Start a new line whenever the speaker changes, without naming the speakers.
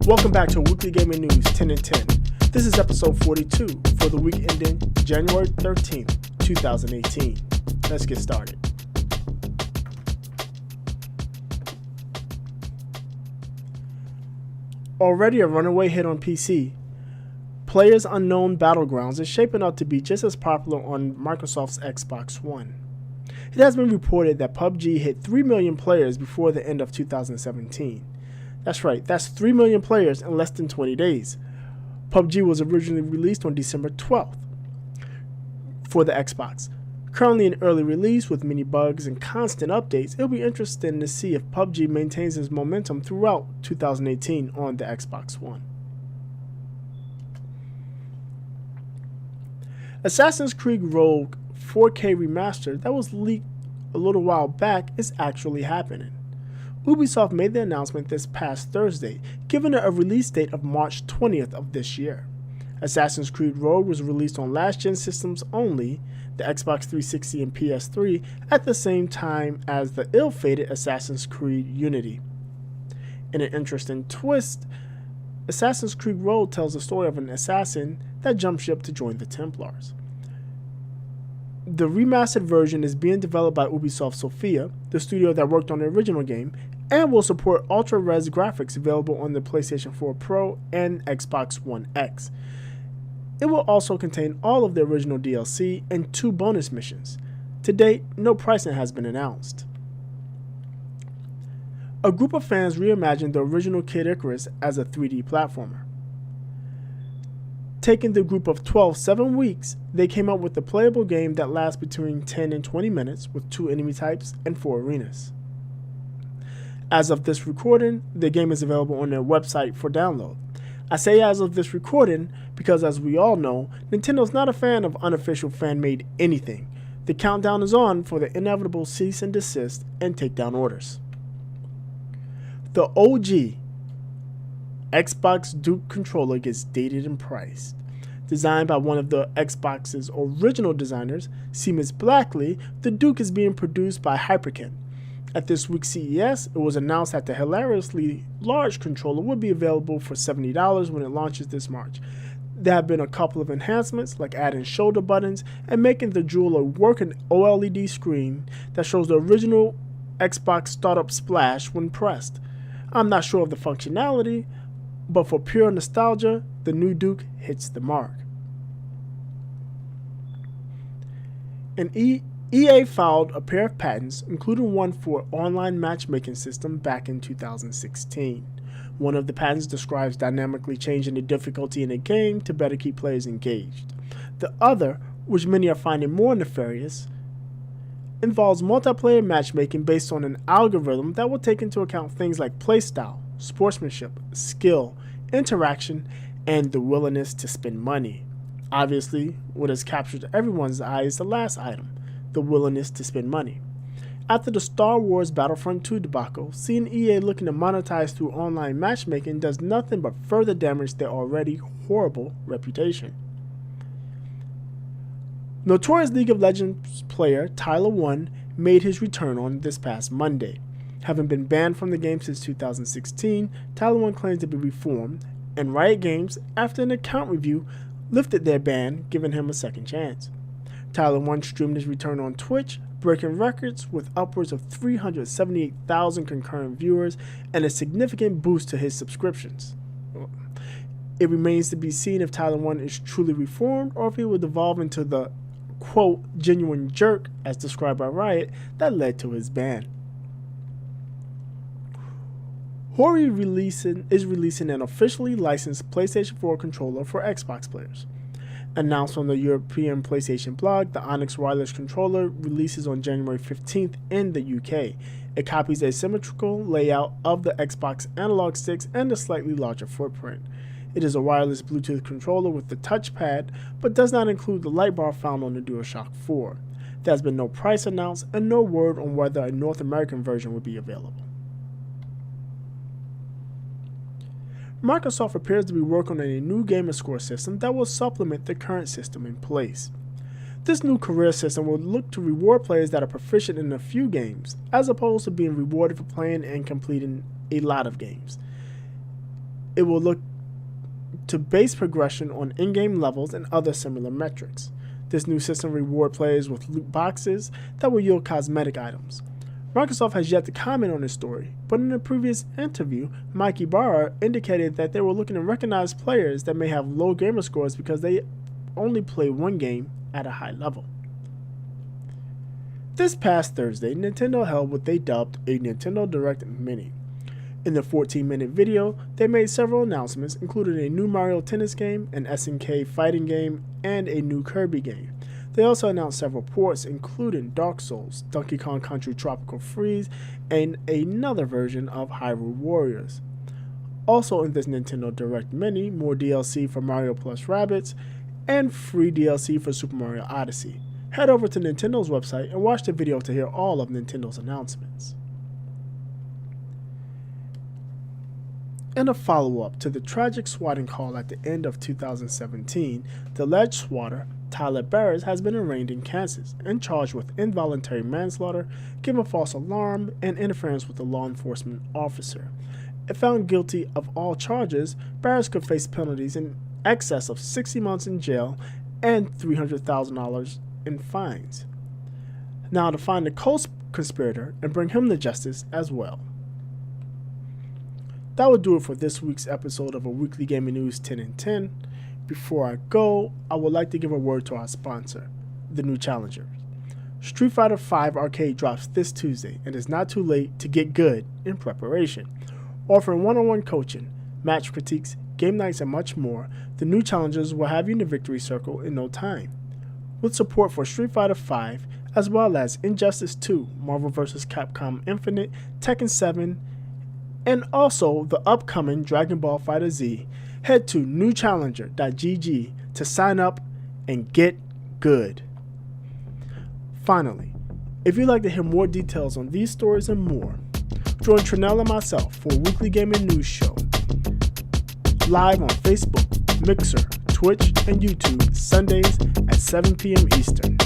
Welcome back to Weekly Gaming News 10 and 10. This is episode 42 for the week ending January 13th, 2018. Let's get started. Already a runaway hit on PC, Players Unknown Battlegrounds is shaping up to be just as popular on Microsoft's Xbox One. It has been reported that PUBG hit 3 million players before the end of 2017. That's right, that's 3 million players in less than 20 days. PUBG was originally released on December 12th for the Xbox. Currently in early release with many bugs and constant updates, it'll be interesting to see if PUBG maintains its momentum throughout 2018 on the Xbox One. Assassin's Creed Rogue 4K Remaster that was leaked a little while back is actually happening. Ubisoft made the announcement this past Thursday, giving it a release date of March 20th of this year. Assassin's Creed Rogue was released on last-gen systems only, the Xbox 360 and PS3, at the same time as the ill-fated Assassin's Creed Unity. In an interesting twist, Assassin's Creed Rogue tells the story of an assassin that jumped ship to join the Templars. The remastered version is being developed by Ubisoft Sofia, the studio that worked on the original game, and will support ultra-res graphics available on the PlayStation 4 Pro and Xbox One X. It will also contain all of the original DLC and 2 bonus missions. To date, no pricing has been announced. A group of fans reimagined the original Kid Icarus as a 3D platformer. Taking the group of 7 weeks, they came up with a playable game that lasts between 10 and 20 minutes with 2 enemy types and 4 arenas. As of this recording, the game is available on their website for download. I say as of this recording because, as we all know, Nintendo's not a fan of unofficial fan-made anything. The countdown is on for the inevitable cease and desist and takedown orders. The OG Xbox Duke controller gets dated and priced. Designed by one of the Xbox's original designers, Seamus Blackley, the Duke is being produced by Hyperkin. At this week's CES, it was announced that the hilariously large controller will be available for $70 when it launches this March. There have been a couple of enhancements, like adding shoulder buttons and making the Jewel a working OLED screen that shows the original Xbox startup splash when pressed. I'm not sure of the functionality, but for pure nostalgia, the new Duke hits the mark. EA filed a pair of patents, including one for an online matchmaking system back in 2016. One of the patents describes dynamically changing the difficulty in a game to better keep players engaged. The other, which many are finding more nefarious, involves multiplayer matchmaking based on an algorithm that will take into account things like playstyle, sportsmanship, skill, interaction, and the willingness to spend money. Obviously, what has captured everyone's eye is the last item, the willingness to spend money. After the Star Wars Battlefront 2 debacle, seeing EA looking to monetize through online matchmaking does nothing but further damage their already horrible reputation. Notorious League of Legends player Tyler1 made his return on this past Monday. Having been banned from the game since 2016, Tyler1 claims to be reformed, and Riot Games, after an account review, lifted their ban, giving him a second chance. Tyler1 streamed his return on Twitch, breaking records with upwards of 378,000 concurrent viewers and a significant boost to his subscriptions. It remains to be seen if Tyler1 is truly reformed or if he will devolve into the, quote, genuine jerk, as described by Riot, that led to his ban. Hori is releasing an officially licensed PlayStation 4 controller for Xbox players. Announced on the European PlayStation blog, the Onyx wireless controller releases on January 15th in the UK. It copies a symmetrical layout of the Xbox analog sticks and a slightly larger footprint. It is a wireless Bluetooth controller with the touchpad, but does not include the light bar found on the DualShock 4. There has been no price announced and no word on whether a North American version will be available. Microsoft appears to be working on a new Gamerscore system that will supplement the current system in place. This new career system will look to reward players that are proficient in a few games, as opposed to being rewarded for playing and completing a lot of games. It will look to base progression on in-game levels and other similar metrics. This new system reward players with loot boxes that will yield cosmetic items. Microsoft has yet to comment on this story, but in a previous interview, Mike Ibarra indicated that they were looking to recognize players that may have low gamer scores because they only play one game at a high level. This past Thursday, Nintendo held what they dubbed a Nintendo Direct Mini. In the 14-minute video, they made several announcements, including a new Mario Tennis game, an SNK fighting game, and a new Kirby game. They also announced several ports, including Dark Souls, Donkey Kong Country Tropical Freeze, and another version of Hyrule Warriors. Also in this Nintendo Direct Mini, more DLC for Mario Plus Rabbids, and free DLC for Super Mario Odyssey. Head over to Nintendo's website and watch the video to hear all of Nintendo's announcements. In a follow-up to the tragic swatting call at the end of 2017, the alleged swatter, Tyler1 has been arraigned in Kansas and charged with involuntary manslaughter, giving false alarm, and interference with a law enforcement officer. If found guilty of all charges, Beerus could face penalties in excess of 60 months in jail and $300,000 in fines. Now to find the co-conspirator and bring him to justice as well. That will do it for this week's episode of A Weekly Gaming News 10 in 10. Before I go, I would like to give a word to our sponsor, the new challengers. Street Fighter V Arcade drops this Tuesday, and it's not too late to get good in preparation. Offering one-on-one coaching, match critiques, game nights, and much more, the new challengers will have you in the victory circle in no time. With support for Street Fighter V, as well as Injustice 2, Marvel vs. Capcom Infinite, Tekken 7, and also the upcoming Dragon Ball FighterZ, head to newchallenger.gg to sign up and get good. Finally, if you'd like to hear more details on these stories and more, join Trinell and myself for a weekly gaming news show, live on Facebook, Mixer, Twitch, and YouTube Sundays at 7 p.m. Eastern.